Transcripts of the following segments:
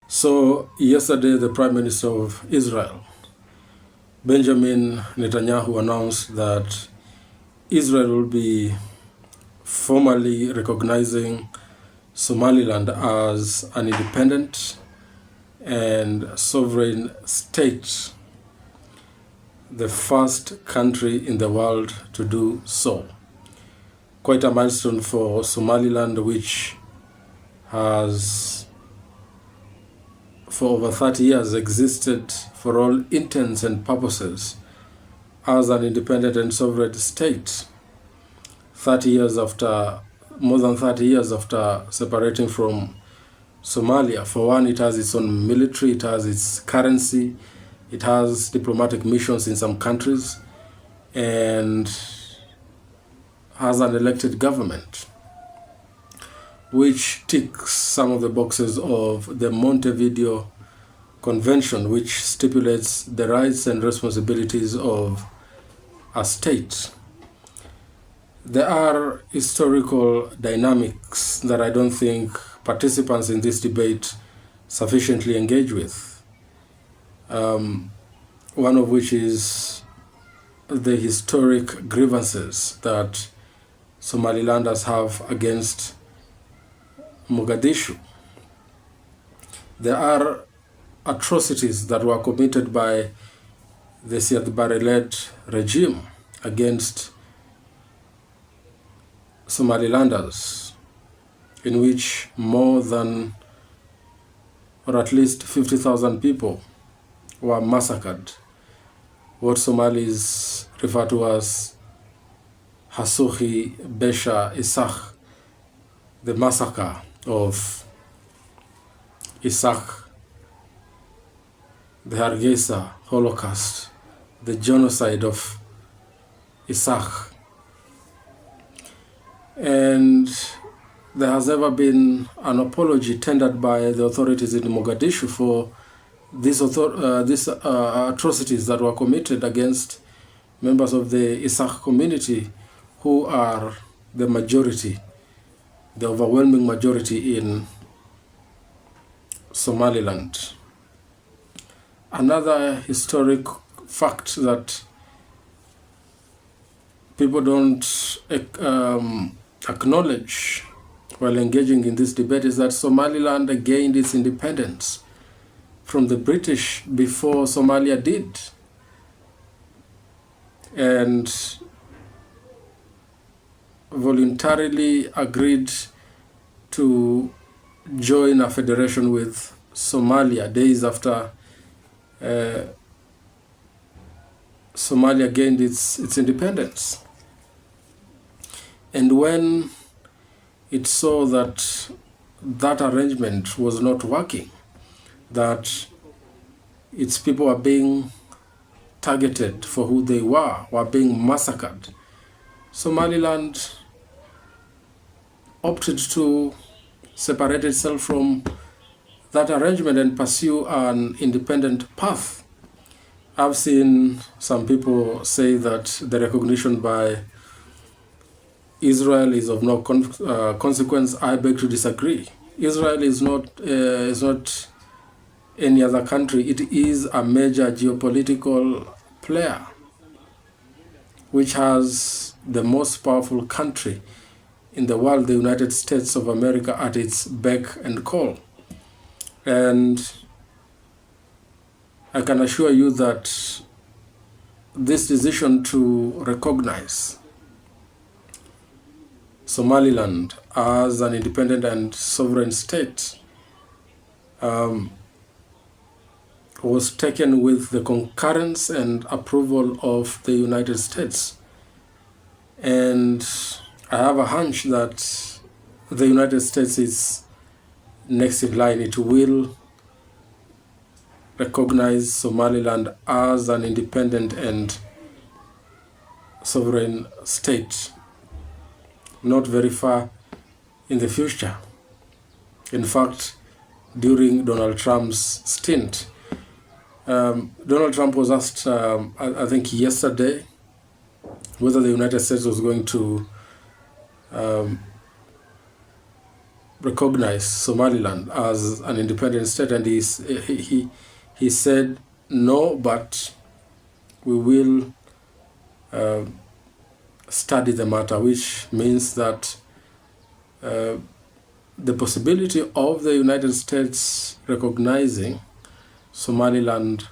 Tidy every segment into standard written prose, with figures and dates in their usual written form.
So yesterday, the Prime Minister of Israel, Benjamin Netanyahu, announced that Israel will be formally recognizing Somaliland as an independent and sovereign state, the first country in the world to do so. Quite a milestone for Somaliland, which has for over 30 years existed for all intents and purposes as an independent and sovereign state. More than 30 years after separating from Somalia. For one, it has its own military, it has its currency, it has diplomatic missions in some countries, and has an elected government, which ticks some of the boxes of the Montevideo Convention, which stipulates the rights and responsibilities of a state. There are historical dynamics that I don't think participants in this debate sufficiently engage with. One of which is the historic grievances that Somalilanders have against Mogadishu. There are atrocities that were committed by the Siad Barre-led regime against Somalilanders, in which more than, or at least 50,000 people were massacred, what Somalis refer to as Hasuhi Besha Isaac, the massacre of Isaac, the Hargeisa Holocaust, the genocide of Isaac. And there has never been an apology tendered by the authorities in Mogadishu for these atrocities that were committed against members of the Isaac community, who are the majority, the overwhelming majority in Somaliland. Another historic fact that people don't acknowledge while engaging in this debate is that Somaliland gained its independence from the British before Somalia did. And voluntarily agreed to join a federation with Somalia days after Somalia gained its independence. And when it saw that that arrangement was not working, that its people were being targeted for who they were being massacred, Somaliland opted to separate itself from that arrangement and pursue an independent path. I've seen some people say that the recognition by Israel is of no consequence. I beg to disagree. Israel is not any other country. It is a major geopolitical player, which has the most powerful country in the world, the United States of America, at its beck and call. And I can assure you that this decision to recognize Somaliland as an independent and sovereign state was taken with the concurrence and approval of the United States. And I have a hunch that the United States is next in line. It will recognize Somaliland as an independent and sovereign state, not very far in the future. In fact, during Donald Trump's stint, Donald Trump was asked, I think yesterday, whether the United States was going to recognize Somaliland as an independent state, and he said no, but we will study the matter, which means that the possibility of the United States recognizing Somaliland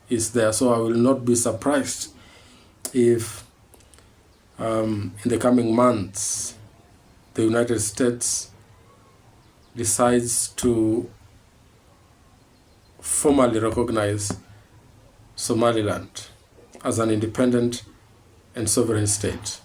is there. So I will not be surprised if in the coming months the United States decides to formally recognize Somaliland as an independent and sovereign state.